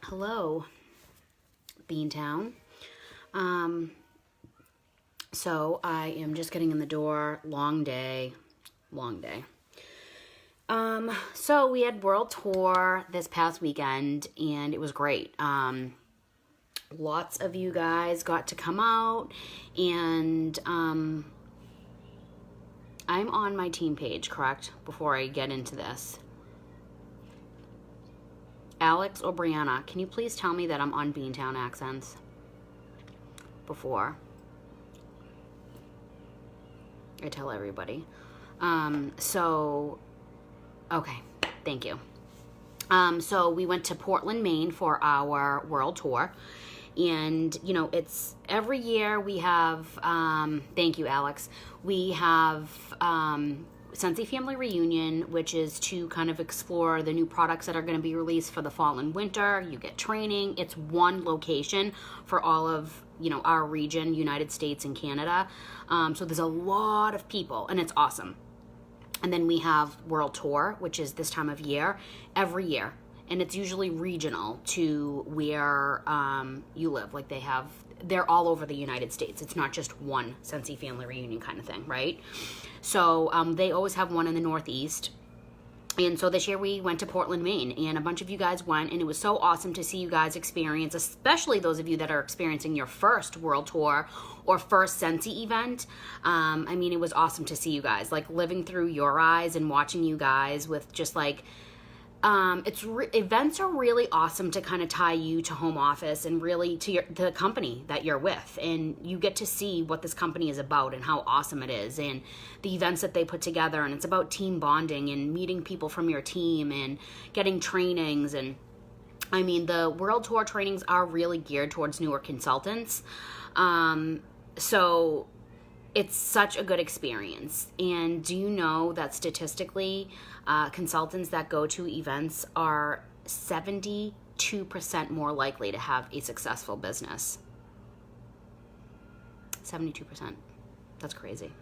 Hello, Beantown. Um, so I am just getting in the door. Long day, long day. So we had World Tour this past weekend, and it was great. Lots of you guys got to come out, and I'm on my team page, correct? Before I get into this. Alex or Brianna, can you please tell me that I'm on Beantown Accents before I tell everybody? Okay, thank you. So we went to Portland, Maine for our world tour. And, it's every year we have, thank you, Alex. We have Scentsy Family Reunion, which is to kind of explore the new products that are going to be released for the fall and winter. You get training. It's one location for all of, our region, United States and Canada. So there's a lot of people, and it's awesome. And then we have World Tour, which is this time of year, every year. And it's usually regional to where you live. Like they're all over the United States. It's not just one Scentsy Family Reunion kind of thing, right? So they always have one in the Northeast. And so this year we went to Portland, Maine, and a bunch of you guys went, and it was so awesome to see you guys experience, especially those of you that are experiencing your first World Tour or first Scentsy event. It was awesome to see you guys, like living through your eyes and watching you guys with just like, events are really awesome to kind of tie you to home office and really to the company that you're with, and you get to see what this company is about and how awesome it is, and the events that they put together. And it's about team bonding and meeting people from your team and getting trainings. And the World Tour trainings are really geared towards newer consultants. So it's such a good experience. And do you know that statistically, consultants that go to events are 72% more likely to have a successful business? 72%. That's crazy.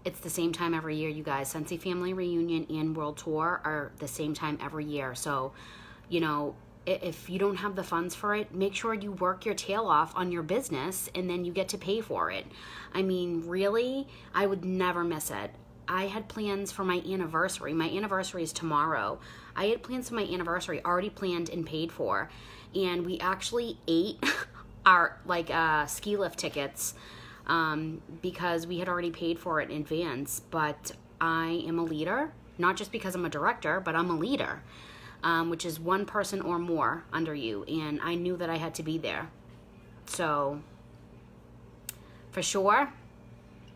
It's the same time every year, you guys. Scentsy Family Reunion and World Tour are the same time every year. So, if you don't have the funds for it, make sure you work your tail off on your business, and then you get to pay for it. Really, I would never miss it. I had plans for my anniversary. My anniversary is tomorrow. I had plans for my anniversary already planned and paid for, and we actually ate our ski lift tickets because we had already paid for it in advance. But I am a leader, not just because I'm a director, but I'm a leader. Which is one person or more under you, and I knew that I had to be there. So, for sure,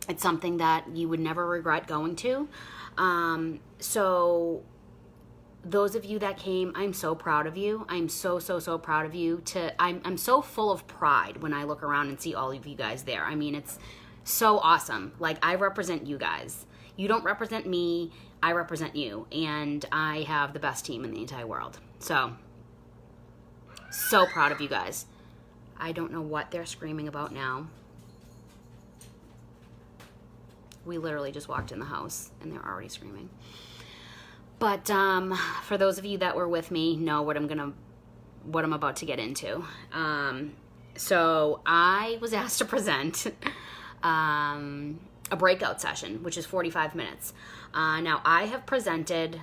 it's something that you would never regret going to. So, those of you that came, I'm so proud of you. I'm so proud of you. I'm so full of pride when I look around and see all of you guys there. It's so awesome. Like, I represent you guys. You don't represent me, I represent you, and I have the best team in the entire world. So proud of you guys. I don't know what they're screaming about now. We literally just walked in the house, and they're already screaming. But for those of you that were with me, know what I'm about to get into. So I was asked to present a breakout session, which is 45 minutes. Now, I have presented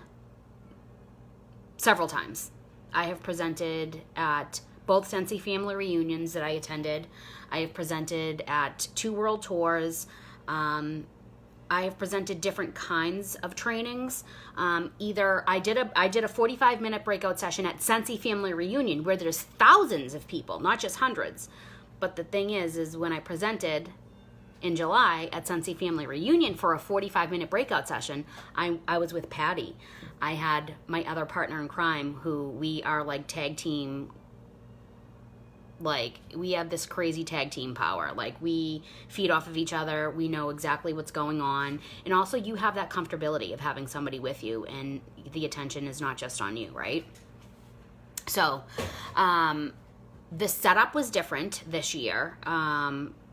several times. I have presented at both Scentsy Family Reunions that I attended. I have presented at 2 World Tours. I have presented different kinds of trainings. Either I did a 45-minute breakout session at Scentsy Family Reunion where there's thousands of people, not just hundreds. But the thing is when I presented in July at Scentsy Family Reunion for a 45-minute breakout session, I was with Patty. I had my other partner in crime, who we are like tag team. Like, we have this crazy tag team power. Like, we feed off of each other. We know exactly what's going on. And also, you have that comfortability of having somebody with you, and the attention is not just on you, right? So, the setup was different this year.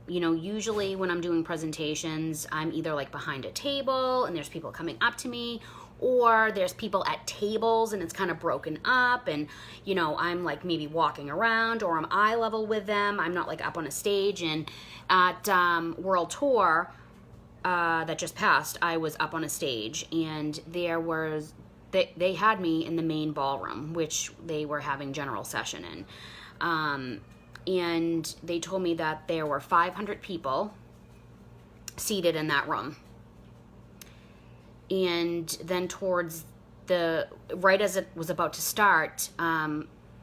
Usually when I'm doing presentations, I'm either like behind a table and there's people coming up to me, or there's people at tables and it's kind of broken up, and I'm like maybe walking around, or I'm eye level with them. I'm not like up on a stage. And at World Tour that just passed, I was up on a stage, and they had me in the main ballroom, which they were having general session in, and they told me that there were 500 people seated in that room. And then right as it was about to start,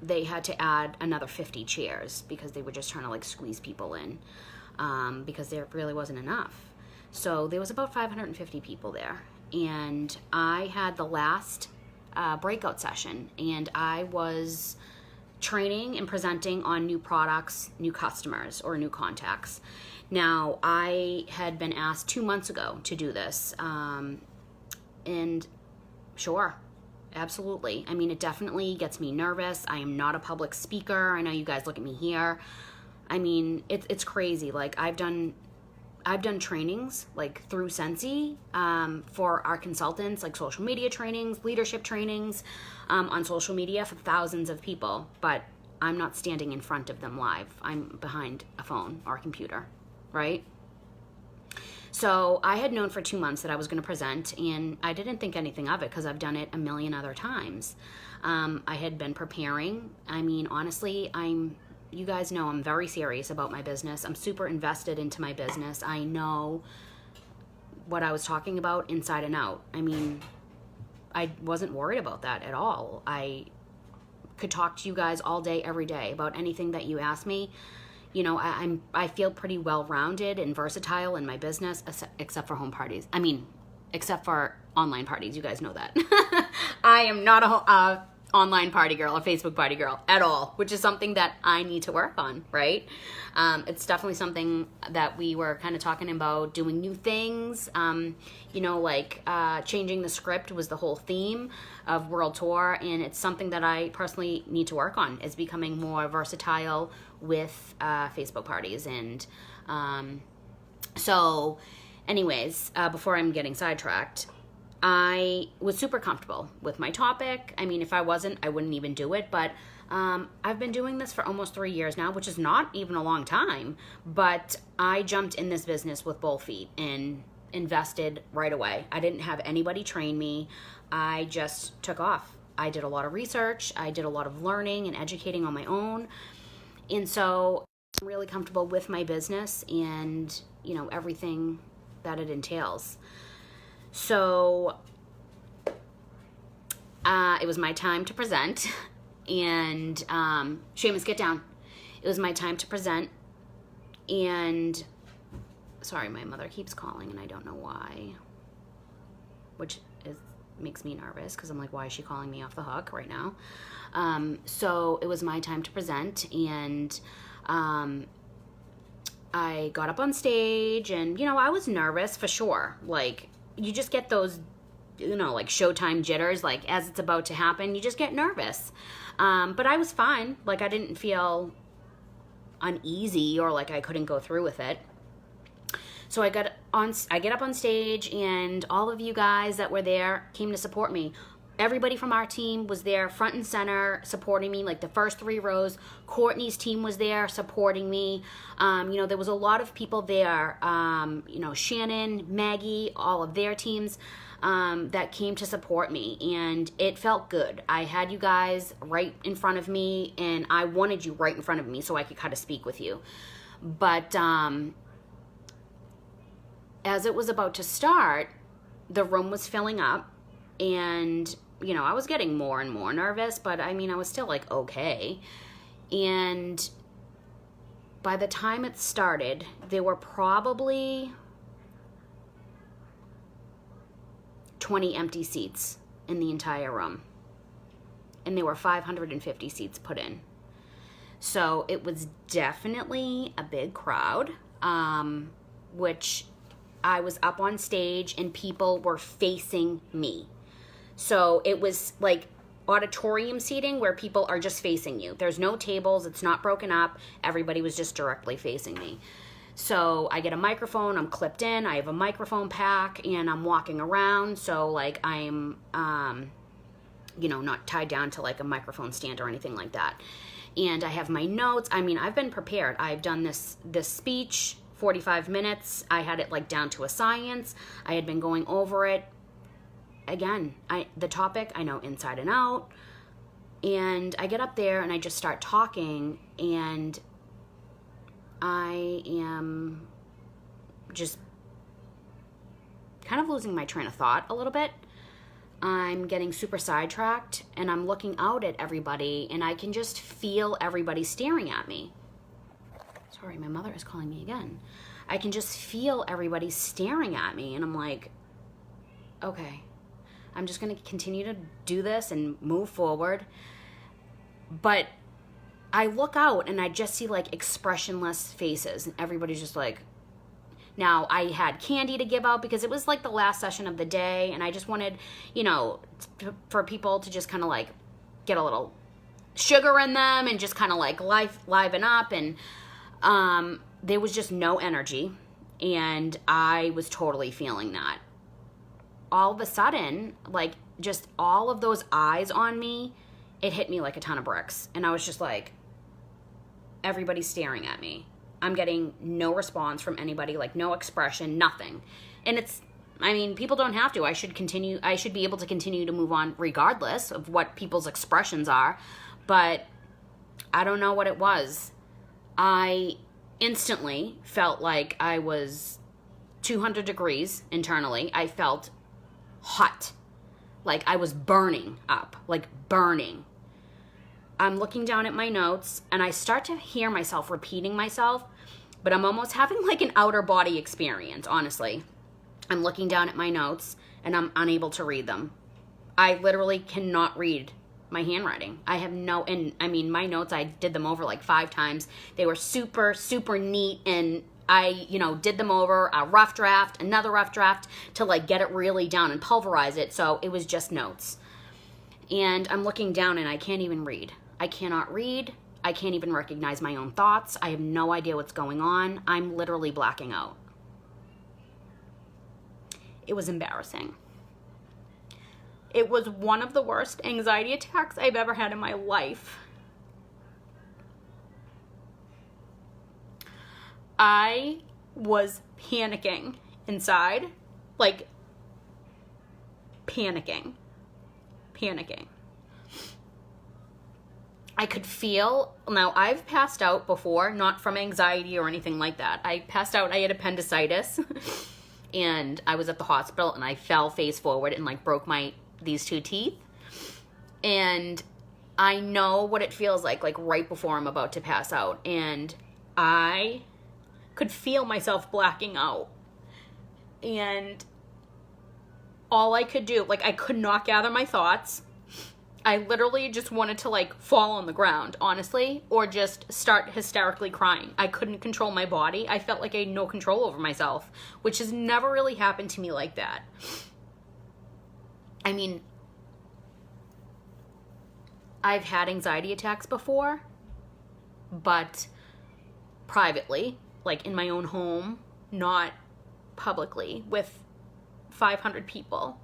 they had to add another 50 chairs because they were just trying to like squeeze people in, because there really wasn't enough. So there was about 550 people there. And I had the last breakout session, and I was training and presenting on new products, new customers, or new contacts. Now, I had been asked 2 months ago to do this. And sure, absolutely. I mean, it definitely gets me nervous. I am not a public speaker. I know you guys look at me here. I mean, it's crazy. Like I've done trainings like through Sensi for our consultants, like social media trainings, leadership trainings on social media for thousands of people. But I'm not standing in front of them live. I'm behind a phone or a computer, right? So I had known for 2 months that I was going to present, and I didn't think anything of it because I've done it a million other times. I had been preparing. I mean, honestly, you guys know I'm very serious about my business. I'm super invested into my business. I know what I was talking about inside and out. I mean, I wasn't worried about that at all. I could talk to you guys all day, every day about anything that you ask me. I feel pretty well-rounded and versatile in my business, except for home parties. I mean, except for online parties. You guys know that. I am not a online party girl, a Facebook party girl at all, which is something that I need to work on, right? It's definitely something that we were kind of talking about, doing new things. Changing the script was the whole theme of World Tour, and it's something that I personally need to work on, is becoming more versatile with Facebook parties. And so anyways, before I'm getting sidetracked, I was super comfortable with my topic. I mean, if I wasn't, I wouldn't even do it. But I've been doing this for almost 3 years now, which is not even a long time. But I jumped in this business with both feet and invested right away. I didn't have anybody train me. I just took off. I did a lot of research. I did a lot of learning and educating on my own. And so I'm really comfortable with my business and, everything that it entails. So it was my time to present, and Seamus, get down. It was my time to present, and sorry, my mother keeps calling, and I don't know why, which makes me nervous because I'm like, why is she calling me off the hook right now? So it was my time to present, and I got up on stage, and I was nervous for sure. Like, you just get those, like Showtime jitters, like as it's about to happen, you just get nervous. But I was fine. Like, I didn't feel uneasy or like I couldn't go through with it. So I get up on stage, and all of you guys that were there came to support me. Everybody from our team was there, front and center, supporting me, like the first 3 rows. Courtney's team was there supporting me. There was a lot of people there, Shannon, Maggie, all of their teams that came to support me. And it felt good. I had you guys right in front of me, and I wanted you right in front of me so I could kind of speak with you. But as it was about to start, the room was filling up, and I was getting more and more nervous, but I mean, I was still like, okay. And by the time it started, there were probably 20 empty seats in the entire room, and there were 550 seats put in. So it was definitely a big crowd, which I was up on stage and people were facing me. So it was like auditorium seating where people are just facing you. There's no tables. It's not broken up. Everybody was just directly facing me. So I get a microphone, I'm clipped in, I have a microphone pack, and I'm walking around. So like I'm, not tied down to like a microphone stand or anything like that. And I have my notes. I mean, I've been prepared. I've done this speech, 45 minutes. I had it like down to a science. I had been going over it. Again, the topic I know inside and out. And I get up there and I just start talking, and I am just kind of losing my train of thought a little bit. I'm getting super sidetracked, and I'm looking out at everybody, and I can just feel everybody staring at me. Sorry, my mother is calling me again. I can just feel everybody staring at me, and I'm like, okay, I'm just going to continue to do this and move forward. But I look out and I just see like expressionless faces, and everybody's just like, now I had candy to give out because it was like the last session of the day, and I just wanted, for people to just kind of like get a little sugar in them and just kind of like liven up. And there was just no energy, and I was totally feeling that. All of a sudden, like just all of those eyes on me, it hit me like a ton of bricks. And I was just like, everybody's staring at me. I'm getting no response from anybody, like no expression, nothing. And people don't have to. I should be able to continue to move on regardless of what people's expressions are. But I don't know what it was. I instantly felt like I was 200 degrees internally. I felt hot. Like I was burning up, like burning. I'm looking down at my notes, and I start to hear myself repeating myself, but I'm almost having like an outer body experience, honestly. I'm looking down at my notes, and I'm unable to read them. I literally cannot read my handwriting. My notes, I did them over like 5 times. They were super, super neat, and I, did them over a rough draft, another rough draft to like get it really down and pulverize it. So it was just notes. And I'm looking down and I can't even read. I cannot read. I can't even recognize my own thoughts. I have no idea what's going on. I'm literally blacking out. It was embarrassing. It was one of the worst anxiety attacks I've ever had in my life. I was panicking inside, like panicking. I could feel, now I've passed out before, not from anxiety or anything like that. I passed out, I had appendicitis, and I was at the hospital, and I fell face forward and like broke these 2 teeth. And I know what it feels like right before I'm about to pass out. And I could feel myself blacking out. And all I could do, I could not gather my thoughts. I literally just wanted to fall on the ground, honestly, or just start hysterically crying. I couldn't control my body. I felt like I had no control over myself, which has never really happened to me like that. I mean, I've had anxiety attacks before, but privately, in my own home, not publicly, with 500 people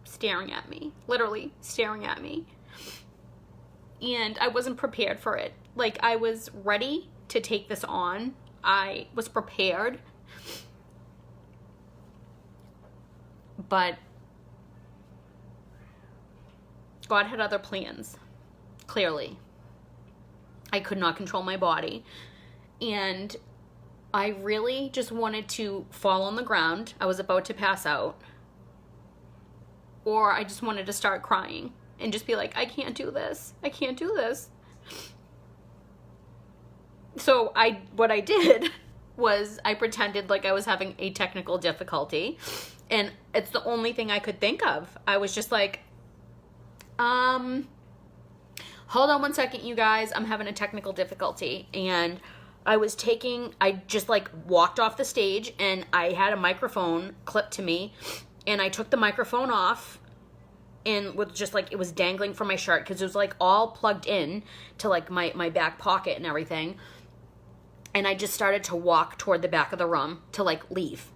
staring at me, literally staring at me. And I wasn't prepared for it. I was ready to take this on. I was prepared. But God had other plans, clearly. I could not control my body. And I really just wanted to fall on the ground. I was about to pass out. Or I just wanted to start crying and just be like, I can't do this. I can't do this. So what I did was I pretended like I was having a technical difficulty. And it's the only thing I could think of. I was just like, hold on one second, you guys. I'm having a technical difficulty. And I just walked off the stage, and I had a microphone clipped to me, and I took the microphone off, and with just it was dangling from my shirt because it was all plugged in to my back pocket and everything. And I just started to walk toward the back of the room to like leave.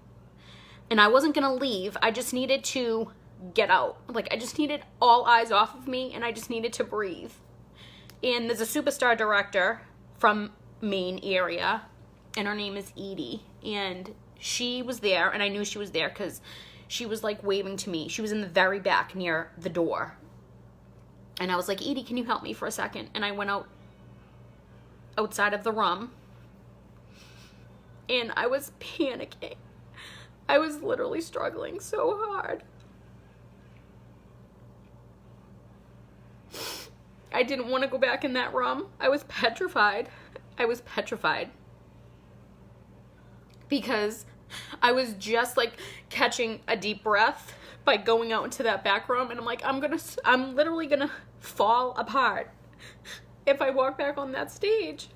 And I wasn't going to leave. I just needed to get out. Like, I just needed all eyes off of me, and I just needed to breathe. And there's a superstar director from Maine area, and her name is Edie. And she was there, and I knew she was there because she was like waving to me. She was in the very back near the door. And I was like, Edie, can you help me for a second? And I went outside of the room, and I was panicking. I was literally struggling so hard. I didn't want to go back in that room. I was petrified. Because I was just like catching a deep breath by going out into that back room, and I'm like, I'm literally gonna fall apart if I walk back on that stage.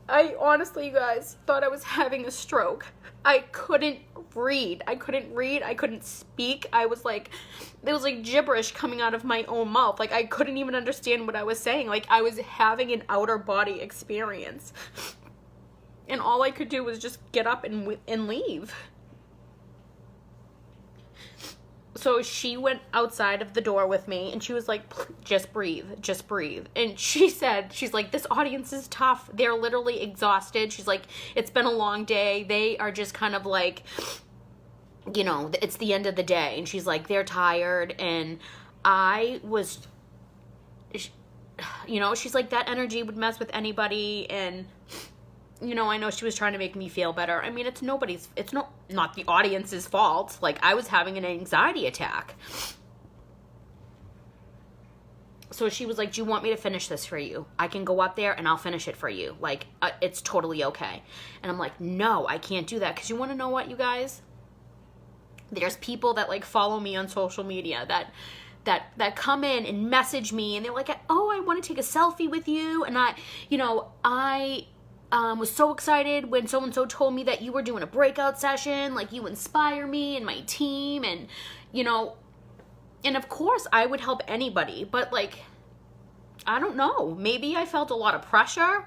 I honestly, you guys, thought I was having a stroke. I couldn't read. I couldn't speak. I was like, there was like gibberish coming out of my own mouth. Like, I couldn't even understand what I was saying. Like, I was having an outer body experience. And all I could do was just get up and leave. So she went outside of the door with me, and she was like, just breathe. And she's like, this audience is tough. They're literally exhausted. She's like, it's been a long day. They are just kind of like, you know, it's the end of the day. And she's like, they're tired. And I was, you know, she's like, that energy would mess with anybody. And, you know, I know she was trying to make me feel better. I mean, it's not the audience's fault. Like, I was having an anxiety attack. So she was like, do you want me to finish this for you? I can go up there and I'll finish it for you. Like, it's totally okay. And I'm like, no, I can't do that. Because you want to know what, you guys? There's people that like follow me on social media that come in and message me, and they're like, oh, I want to take a selfie with you. And I was so excited when so-and-so told me that you were doing a breakout session. Like, you inspire me and my team. And, you know, and of course I would help anybody. But, like, I don't know. Maybe I felt a lot of pressure.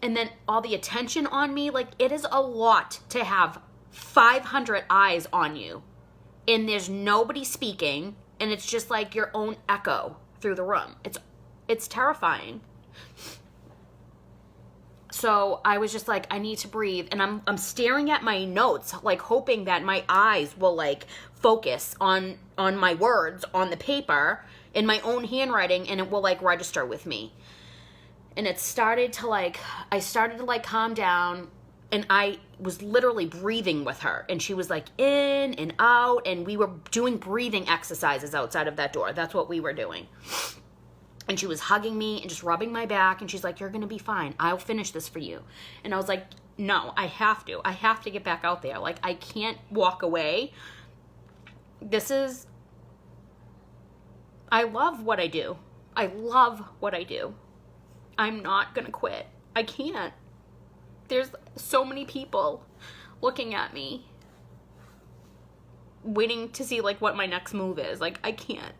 And then all the attention on me. Like, it is a lot to have 500 eyes on you. And there's nobody speaking. And it's just like your own echo through the room. It's terrifying. So I was just like, I need to breathe. And I'm staring at my notes, like hoping that my eyes will like focus on my words on the paper in my own handwriting, and it will like register with me. And I started to calm down, and I was literally breathing with her. And she was like in and out, and we were doing breathing exercises outside of that door. That's what we were doing. And she was hugging me and just rubbing my back. And she's like, you're going to be fine. I'll finish this for you. And I was like, no, I have to. I have to get back out there. Like, I can't walk away. I love what I do. I'm not going to quit. I can't. There's so many people looking at me, waiting to see, like, what my next move is. Like, I can't.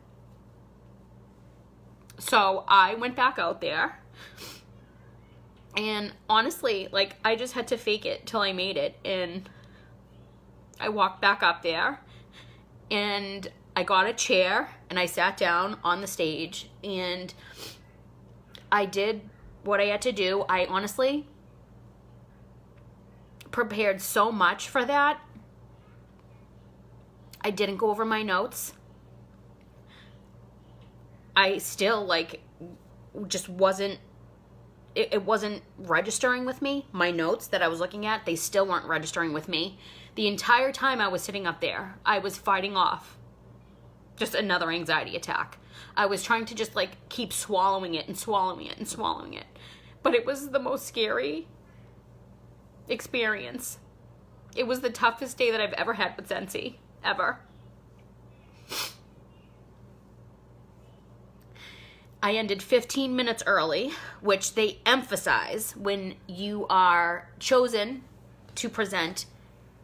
So I went back out there, and honestly, like, I just had to fake it till I made it. And I walked back up there, and I got a chair, and I sat down on the stage, and I did what I had to do. I honestly prepared so much for that. I didn't go over my notes. I still, like, just wasn't, it wasn't registering with me. My notes that I was looking at, they still weren't registering with me. The entire time I was sitting up there, I was fighting off just another anxiety attack. I was trying to just, like, keep swallowing it. But it was the most scary experience. It was the toughest day that I've ever had with Scentsy, ever. I ended 15 minutes early, which they emphasize when you are chosen to present,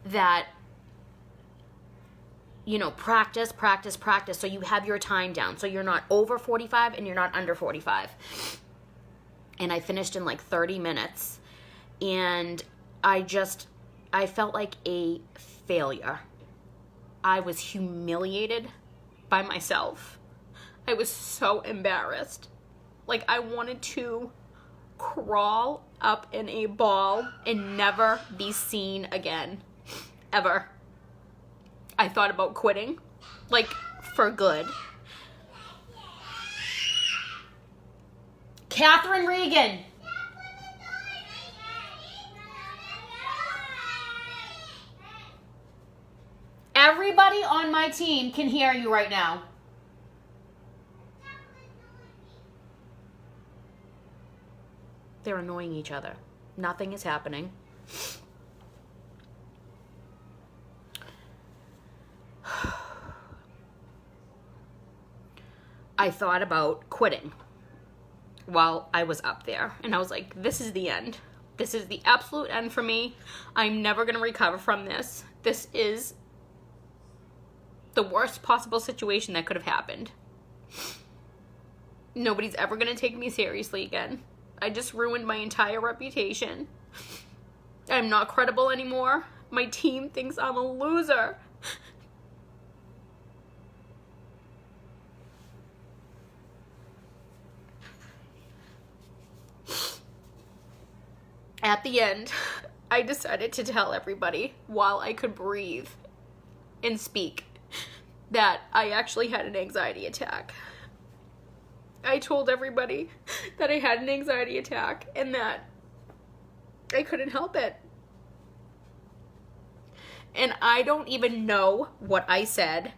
that, you know, practice. So you have your time down. So you're not over 45 and you're not under 45. And I finished in like 30 minutes. And I felt like a failure. I was humiliated by myself. I was so embarrassed. Like, I wanted to crawl up in a ball and never be seen again. Ever. I thought about quitting. Like, for good. Catherine Regan. Everybody on my team can hear you right now. They're annoying each other. Nothing is happening. I thought about quitting while I was up there. And I was like, this is the end. This is the absolute end for me. I'm never going to recover from this. This is the worst possible situation that could have happened. Nobody's ever going to take me seriously again. I just ruined my entire reputation. I'm not credible anymore. My team thinks I'm a loser. At the end, I decided to tell everybody while I could breathe and speak that I actually had an anxiety attack. I told everybody that I had an anxiety attack and that I couldn't help it. And I don't even know what I said.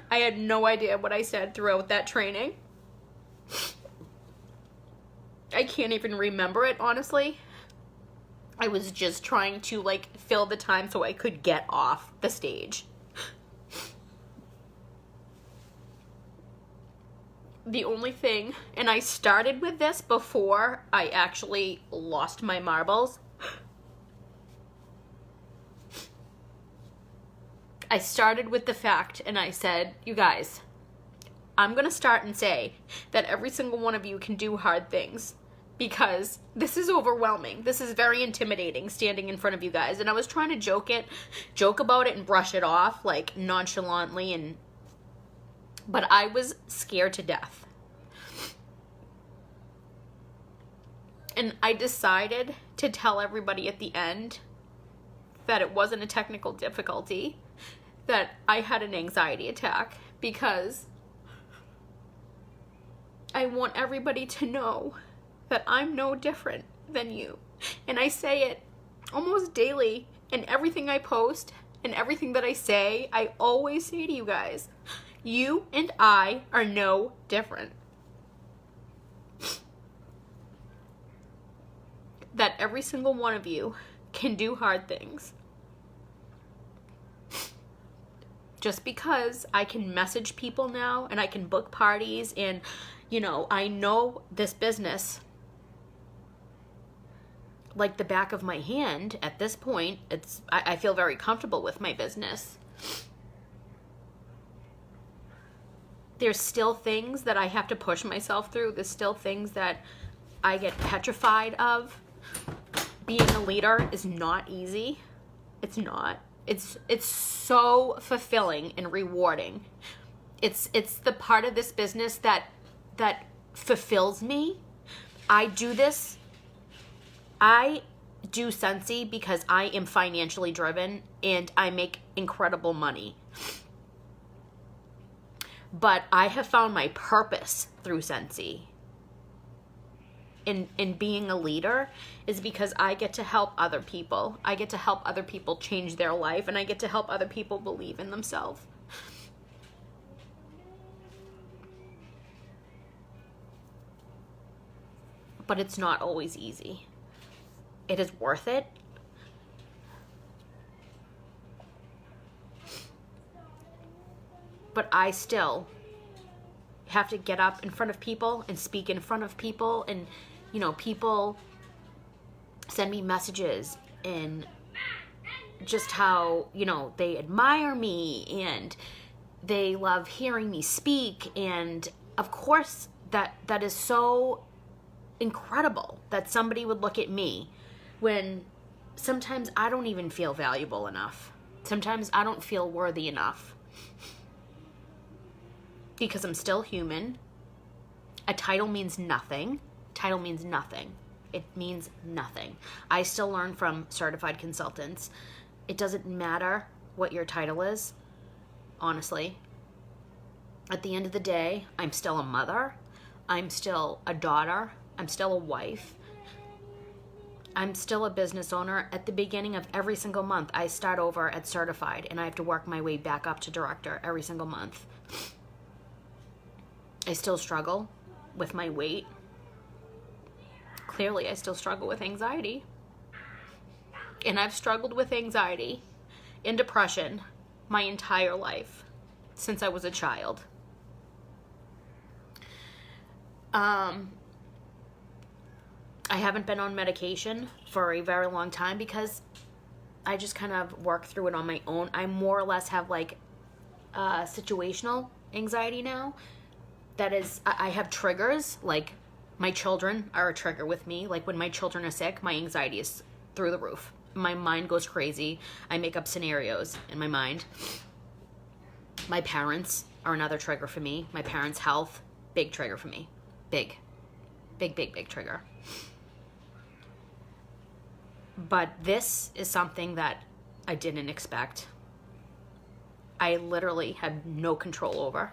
I had no idea what I said throughout that training. I can't even remember it, honestly. I was just trying to, like, fill the time so I could get off the stage. The only thing, and I started with this before I actually lost my marbles. I started with the fact, and I said, you guys, I'm going to start and say that every single one of you can do hard things, because this is overwhelming. This is very intimidating, standing in front of you guys. And I was trying to joke about it and brush it off, like, nonchalantly, but I was scared to death. And I decided to tell everybody at the end that it wasn't a technical difficulty, that I had an anxiety attack, because I want everybody to know that I'm no different than you. And I say it almost daily in everything I post and everything that I say. I always say to you guys, you and I are no different. That every single one of you can do hard things. Just because I can message people now and I can book parties and, you know, I know this business like the back of my hand at this point. I feel very comfortable with my business. There's still things that I have to push myself through. There's still things that I get petrified of. Being a leader is not easy. It's not. It's so fulfilling and rewarding. It's the part of this business that fulfills me. I do Scentsy because I am financially driven and I make incredible money. But I have found my purpose through Scentsy. In being a leader is because I get to help other people. I get to help other people change their life, and I get to help other people believe in themselves. But it's not always easy. It is worth it. But I still have to get up in front of people and speak in front of people, and you know, people send me messages and just how, you know, they admire me and they love hearing me speak. And of course that is so incredible that somebody would look at me when sometimes I don't even feel valuable enough. Sometimes I don't feel worthy enough. Because I'm still human. A title means nothing. Title means nothing. It means nothing. I still learn from certified consultants. It doesn't matter what your title is, honestly. At the end of the day, I'm still a mother. I'm still a daughter. I'm still a wife. I'm still a business owner. At the beginning of every single month, I start over at certified, and I have to work my way back up to director every single month. I still struggle with my weight. Clearly, I still struggle with anxiety. And I've struggled with anxiety and depression my entire life since I was a child. I haven't been on medication for a very long time because I just kind of work through it on my own. I more or less have like situational anxiety now. That is, I have triggers, like my children are a trigger with me. Like when my children are sick, my anxiety is through the roof. My mind goes crazy. I make up scenarios in my mind. My parents are another trigger for me. My parents' health, big trigger for me. Big trigger. But this is something that I didn't expect. I literally had no control over.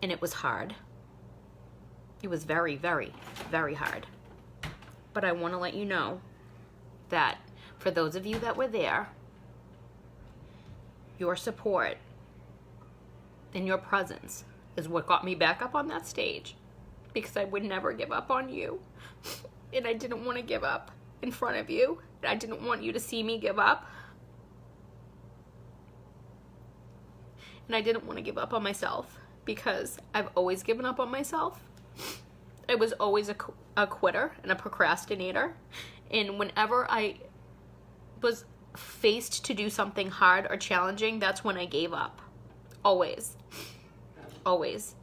And it was hard. It was very, very, very hard. But I want to let you know that for those of you that were there, your support and your presence is what got me back up on that stage, because I would never give up on you. And I didn't want to give up in front of you. I didn't want you to see me give up. And I didn't want to give up on myself, because I've always given up on myself. I was always a quitter and a procrastinator. And whenever I was faced to do something hard or challenging, that's when I gave up. Always. Always.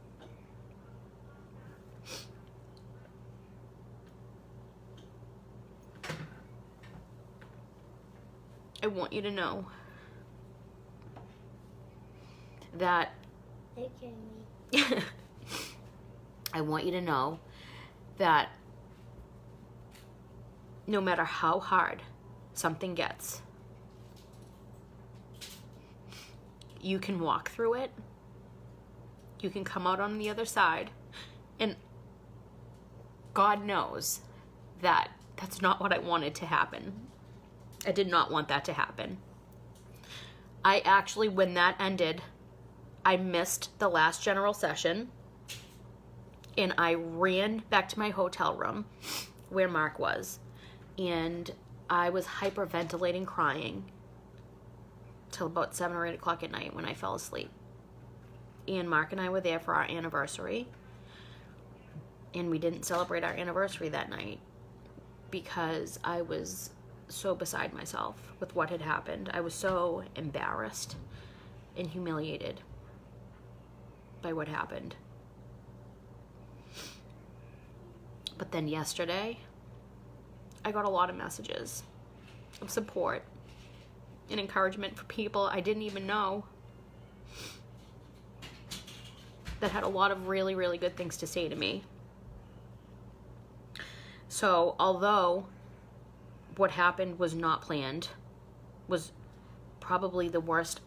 I want you to know that I want you to know that no matter how hard something gets, you can walk through it. You can come out on the other side. And God knows that that's not what I wanted to happen. I did not want that to happen. I actually, when that ended, I missed the last general session. And I ran back to my hotel room where Mark was. And I was hyperventilating, crying till about 7 or 8 o'clock at night when I fell asleep. And Mark and I were there for our anniversary. And we didn't celebrate our anniversary that night because I was so beside myself with what had happened. I was so embarrassed and humiliated by what happened. But then yesterday, I got a lot of messages of support and encouragement for people I didn't even know that had a lot of really, really good things to say to me. So, although what happened was not planned, was probably the worst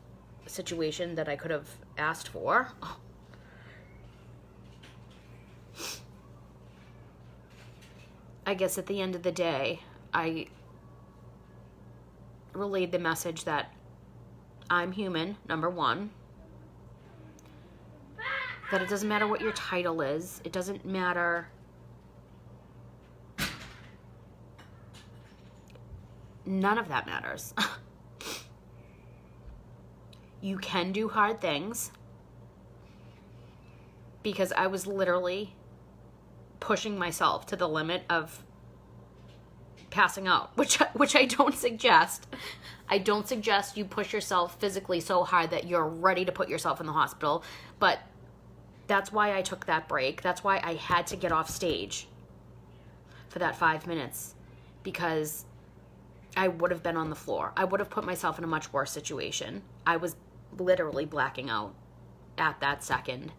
situation that I could have asked for, I guess at the end of the day, I relayed the message that I'm human, number one. That it doesn't matter what your title is. It doesn't matter. None of that matters. You can do hard things, because I was literally pushing myself to the limit of passing out, which I don't suggest. I don't suggest you push yourself physically so hard that you're ready to put yourself in the hospital, but that's why I took that break. That's why I had to get off stage. for that 5 minutes because I would have been on the floor. I would have put myself in a much worse situation. I was literally blacking out at that second.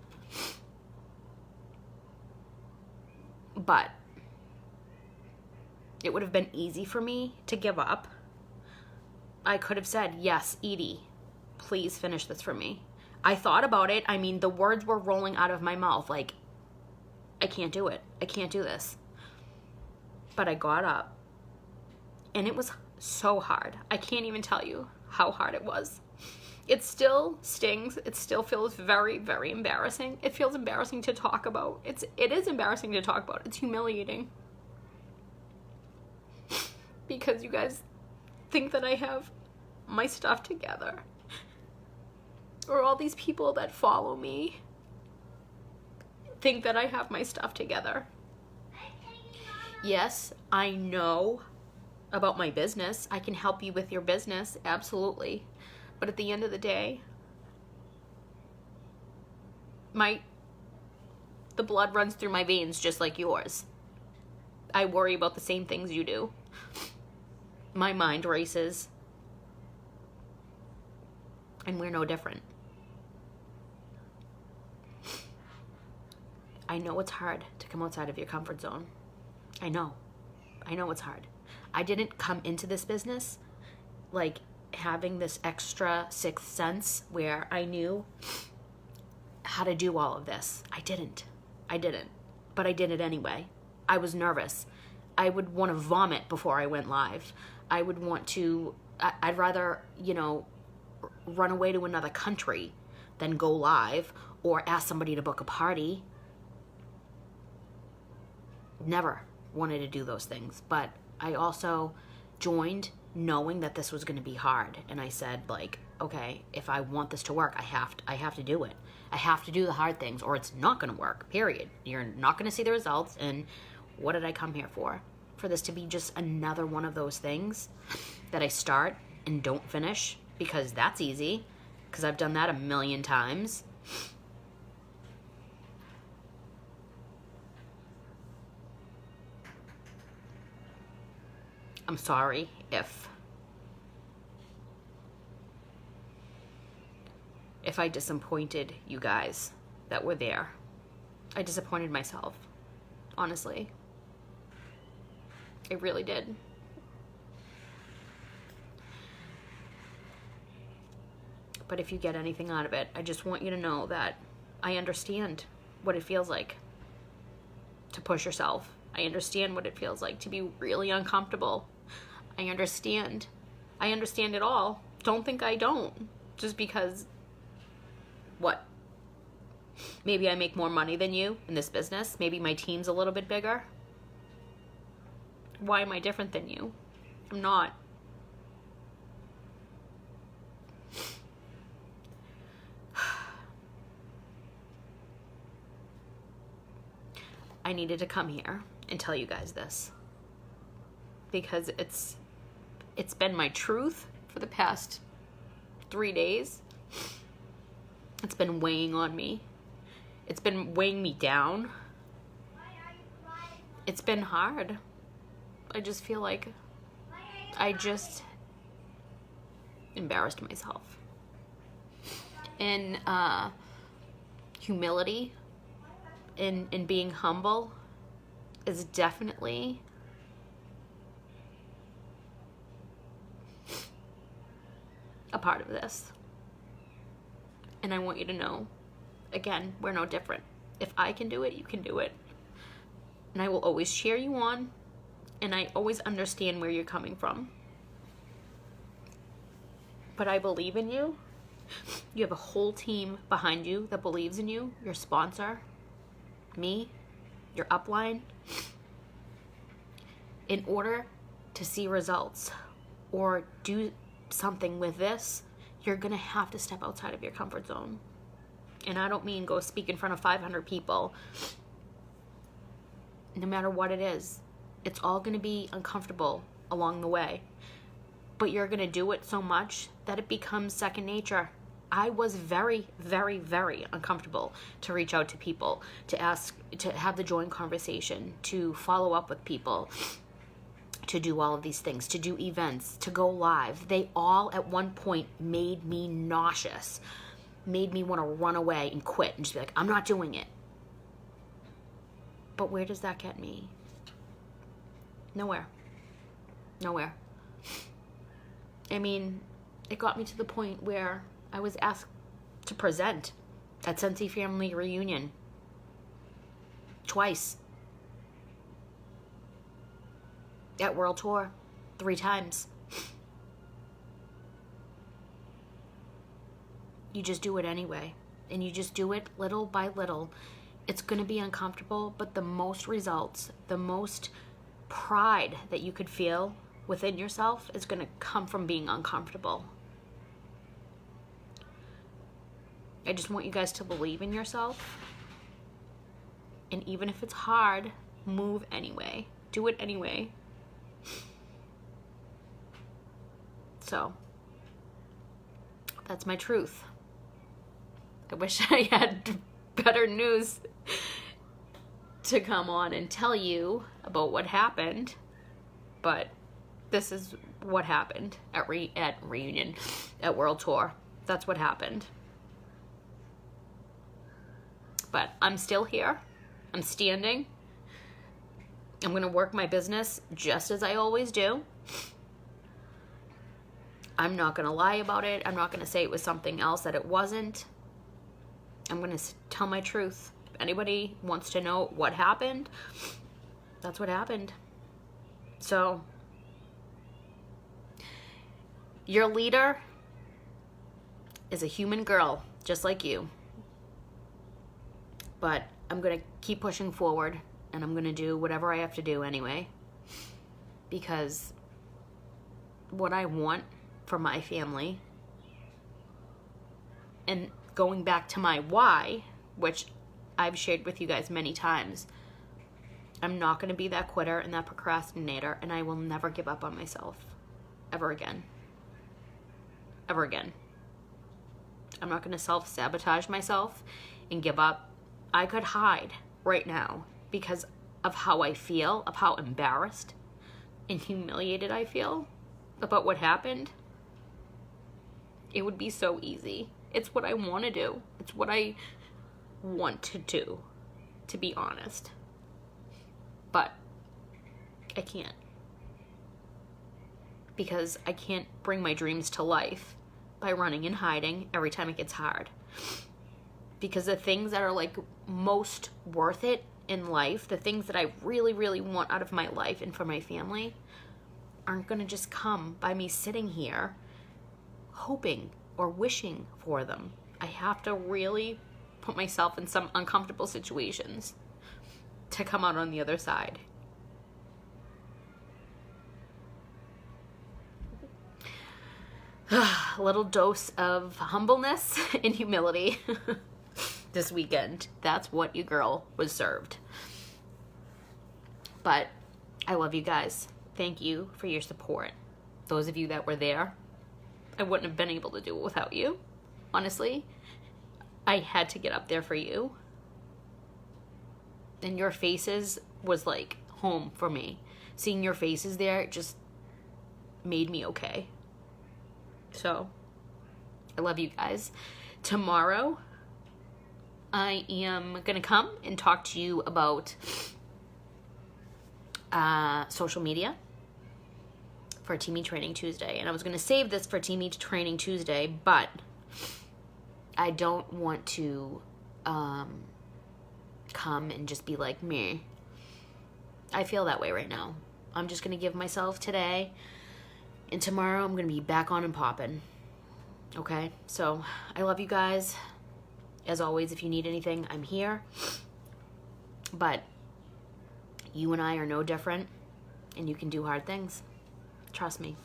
But it would have been easy for me to give up. I could have said, yes, Edie, please finish this for me. I thought about it. I mean, the words were rolling out of my mouth like, I can't do it. I can't do this. But I got up. And it was so hard. I can't even tell you how hard it was. It still stings. It still feels very, very embarrassing. It feels embarrassing to talk about. It is embarrassing to talk about. It's humiliating. Because you guys think that I have my stuff together. Or all these people that follow me think that I have my stuff together. Yes, I know about my business. I can help you with your business, absolutely. But at the end of the day, the blood runs through my veins just like yours. I worry about the same things you do. My mind races. And we're no different. I know it's hard to come outside of your comfort zone. I know it's hard. I didn't come into this business like having this extra sixth sense where I knew how to do all of this. I didn't. But I did it anyway. I was nervous. I would want to vomit before I went live. I would want to, I'd rather, run away to another country than go live or ask somebody to book a party. Never wanted to do those things. But I also joined knowing that this was going to be hard. And I said, okay, if I want this to work, I have to do it. I have to do the hard things or it's not going to work, period. You're not going to see the results. And what did I come here for? For this to be just another one of those things that I start and don't finish, because that's easy, because I've done that a million times. I'm sorry if I disappointed you guys that were there. I disappointed myself, honestly. I really did. But if you get anything out of it, I just want you to know that I understand what it feels like to push yourself. I understand what it feels like to be really uncomfortable. I understand it all. Don't think I don't. Just because, what? Maybe I make more money than you in this business. Maybe my team's a little bit bigger. Why am I different than you? I'm not. I needed to come here and tell you guys this, because it's been my truth for the past 3 days. It's been weighing on me. It's been weighing me down. It's been hard. I just feel like I just embarrassed myself. In humility, in being humble is definitely a part of this. And I want you to know, again, we're no different. If I can do it, you can do it. And I will always cheer you on, and I always understand where you're coming from. But I believe in you. You have a whole team behind you that believes in you, your sponsor, me, your upline. In order to see results or do something with this, you're going to have to step outside of your comfort zone. And I don't mean go speak in front of 500 people. No matter what it is, it's all going to be uncomfortable along the way. But you're going to do it so much that it becomes second nature. I was very, very, very uncomfortable to reach out to people, to ask, to have the joint conversation, to follow up with people, to do all of these things, to do events, to go live. They all at one point made me nauseous, made me want to run away and quit and just be like, I'm not doing it. But where does that get me? Nowhere. Nowhere. I mean, it got me to the point where I was asked to present at Scentsy Family Reunion twice. At World Tour 3 times. You just do it anyway. And you just do it little by little. It's going to be uncomfortable, but the most results, the most pride that you could feel within yourself is going to come from being uncomfortable. I just want you guys to believe in yourself. And even if it's hard, move anyway. Do it anyway. So, that's my truth. I wish I had better news to come on and tell you about what happened, but this is what happened at Reunion, at World Tour. That's what happened. But I'm still here. I'm standing. I'm going to work my business just as I always do. I'm not going to lie about it. I'm not going to say it was something else that it wasn't. I'm going to tell my truth. If anybody wants to know what happened, that's what happened. So, your leader is a human girl, just like you. But I'm going to keep pushing forward, and I'm going to do whatever I have to do anyway. Because what I want for my family, and going back to my why, which I've shared with you guys many times, I'm not going to be that quitter and that procrastinator, and I will never give up on myself. Ever again. Ever again. I'm not going to self-sabotage myself and give up. I could hide right now because of how I feel, of how embarrassed and humiliated I feel about what happened. It would be so easy. It's what I want to do. It's what I want to do, to be honest. But I can't. Because I can't bring my dreams to life by running and hiding every time it gets hard. Because the things that are like most worth it in life, the things that I really, really want out of my life and for my family, aren't going to just come by me sitting here hoping or wishing for them. I have to really put myself in some uncomfortable situations to come out on the other side. A little dose of humbleness and humility this weekend. That's what your girl was served. But I love you guys. Thank you for your support. Those of you that were there, I wouldn't have been able to do it without you. Honestly, I had to get up there for you. And your faces was like home for me. Seeing your faces there just made me okay. So, I love you guys. Tomorrow, I am going to come and talk to you about social media for Team Me Training Tuesday. And I was going to save this for Team Me Training Tuesday, but I don't want to come and just be like me. I feel that way right now. I'm just going to give myself today, and tomorrow I'm going to be back on and popping. Okay? So, I love you guys. As always, if you need anything, I'm here. But you and I are no different, and you can do hard things. Trust me.